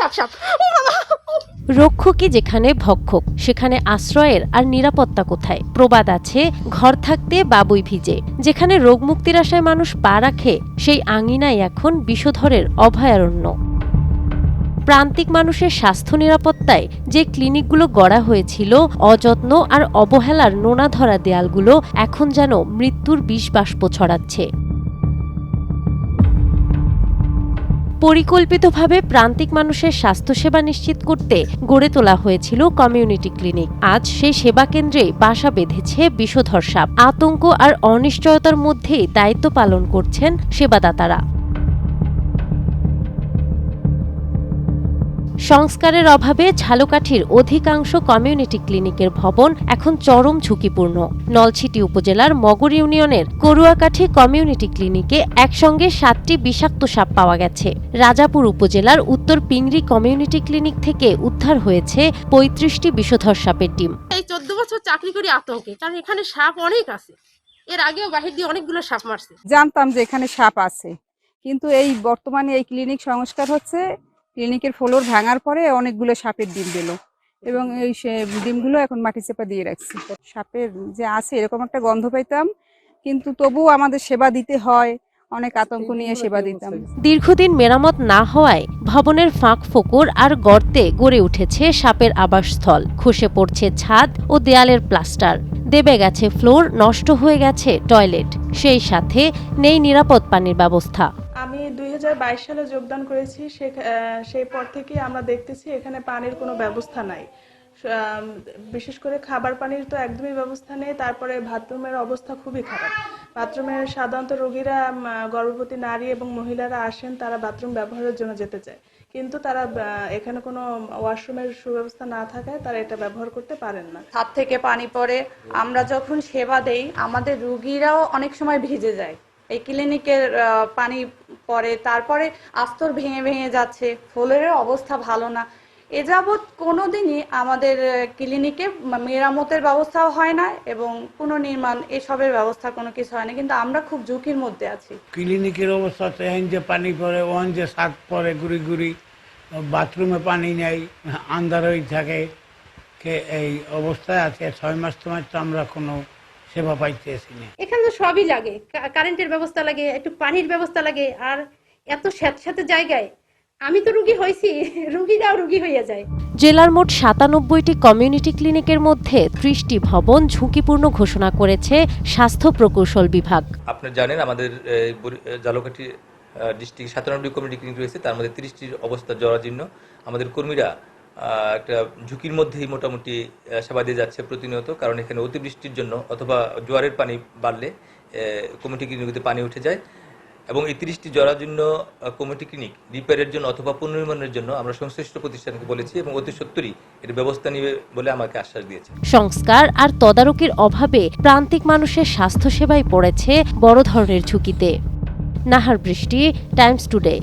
সাপ সাপ। রক্ষকই যেখানে ভক্ষক সেখানে আশ্রয়ের আর নিরাপত্তা কোথায়? প্রবাদ আছে, ঘর থাকতে বাবুই ভিজে। যেখানে রোগমুক্তির আশায় মানুষ পা রাখে সেই আঙিনাই এখন বিষধরের অভয়ারণ্য। প্রান্তিক মানুষের স্বাস্থ্য নিরাপত্তায় যে ক্লিনিকগুলো গড়া হয়েছিল, অযত্ন আর অবহেলার নোনা ধরা দেয়ালগুলো এখন যেন মৃত্যুর বিষবাষ্প ছড়াচ্ছে। পরিকল্পিতভাবে প্রান্তিক মানুষের স্বাস্থ্যসেবা নিশ্চিত করতে গড়ে তোলা হয়েছিল কমিউনিটি ক্লিনিক। আজ সেই সেবা কেন্দ্রে বাসা বেঁধেছে বিষধর সাপ। আতঙ্ক আর অনিশ্চয়তার মধ্যেই দায়িত্ব পালন করছেন সেবাদাতারা। সংস্কারের অভাবে ঝালকাঠির অধিকাংশ কমিউনিটি ক্লিনিকের ভবন এখন চরম ঝুঁকিপূর্ণ। নলছিটি উপজেলার মগর ইউনিয়নের করুয়াকাঠি কমিউনিটি ক্লিনিকে একসঙ্গে 7টি বিষাক্ত সাপ পাওয়া গেছে। রাজাপুর উপজেলার উত্তর পিংরি কমিউনিটি ক্লিনিক থেকে উদ্ধার হয়েছে 35টি বিষধর সাপের ডিম। এই 14 বছর চাকরি করি আতঙ্কে, কারণ এখানে সাপ অনেক আছে। এর আগেও বাহির দিয়ে অনেকগুলো সাপ মারছে। জানতাম যে এখানে সাপ আছে, কিন্তু এই বর্তমানে এই ক্লিনিক সংস্কার হচ্ছে, ক্লিনিকের ফ্লোর ভাঙার পরে অনেকগুলো সাপের ডিম দিল এবং এই ডিমগুলো এখন মাটি চাপা দিয়ে রাখছি। সাপের যে আছে এরকম একটা গন্ধ পাইতাম, কিন্তু তবুও আমাদের সেবা দিতে হয়, অনেক আতঙ্ক নিয়ে সেবা দিতাম। দীর্ঘদিন মেরামত না হওয়ায় ভবনের ফাঁক ফোকর আর গর্তে গড়ে উঠেছে সাপের আবাসস্থল। খসে পড়ছে ছাদ ও দেয়ালের প্লাস্টার, দেবে গেছে ফ্লোর, নষ্ট হয়ে গেছে টয়লেট, সেই সাথে নেই নিরাপদ পানির ব্যবস্থা। আমি 2022 সালে যোগদান করেছি। সেই পর থেকে আমরা দেখতেছি এখানে পানির কোনো ব্যবস্থা নাই। বিশেষ করে খাবার পানির তো একদমই ব্যবস্থা নেই। তারপরে বাথরুমের অবস্থা খুবই খারাপ। বাথরুমে সাধারণত রোগীরা, গর্ভবতী নারী এবং মহিলারা আসেন, তারা বাথরুম ব্যবহারের জন্য যেতে চায়, কিন্তু তারা এখানে কোনো ওয়াশরুমের সুব্যবস্থা না থাকায় তারা এটা ব্যবহার করতে পারেন না। ছাদ থেকে পানি পড়ে, আমরা যখন সেবা দেই আমাদের রোগীরাও অনেক সময় ভিজে যায়। এই ক্লিনিকের পানি পড়ে, তারপরে আস্তর ভেঙে ভেঙে যাচ্ছে, ফ্লোরের অবস্থা ভালো না। এ যাবৎ কোনোদিনই আমাদের ক্লিনিকে মেরামতের ব্যবস্থাও হয় না এবং পুনর্নির্মাণ এসবের ব্যবস্থা কোনো কিছু হয় না, কিন্তু আমরা খুব ঝুঁকির মধ্যে আছি। ক্লিনিকের অবস্থা তো এখন যে পানি পড়ে, ওখান যে শাক পড়ে গুড়ি গুড়ি, বাথরুমে পানি নেই, আন্ধারই থাকে, এই অবস্থায় আছে। 6 মাস তো আমরা কোনো সেবা পাইতেছি না। এখানে তো সবই লাগে, কারেন্টের ব্যবস্থা লাগে, একটু পানির ব্যবস্থা লাগে, আর এত স্যাঁতস্যাঁতে জায়গায় আমি তো রুগী হয়েছি, রুগীরাও রুগী হয়ে যায়। জেলার মোট 97টি কমিউনিটি ক্লিনিকের মধ্যে 30টি ভবন ঝুঁকিপূর্ণ ঘোষণা করেছে স্বাস্থ্য প্রকৌশল বিভাগ। আপনারা জানেন আমাদের ঝালকাঠি ডিস্ট্রিক্ট 97টি কমিউনিটি ক্লিনিক রয়েছে, তার মধ্যে 30টির অবস্থা জরাজীর্ণ। আমাদের কর্মীরা একটা ঝুঁকির মধ্যেই মোটামুটি সেবা দিয়ে যাচ্ছে প্রতিনিয়ত, কারণ এখানে অতিবৃষ্টির জন্য অথবা জোয়ারের পানি বাড়লে কমিউনিটি ক্লিনিকে পানি উঠে যায় এবং এই 30টি জরাজীর্ণ কমিউনিটি ক্লিনিক রিপেয়ারের জন্য অথবা পুনর্নির্মাণের জন্য আমরা সংশ্লিষ্ট প্রতিষ্ঠানকে বলেছি এবং অতি সত্বরই এর ব্যবস্থা নেবে বলে আমাকে আশ্বাস দিয়েছে। সংস্কার আর তদারকির অভাবে প্রান্তিক মানুষের স্বাস্থ্যসেবায় পড়েছে বড় ধরনের ঝুঁকিতে। নাহার বৃষ্টি, টাইমস টুডে।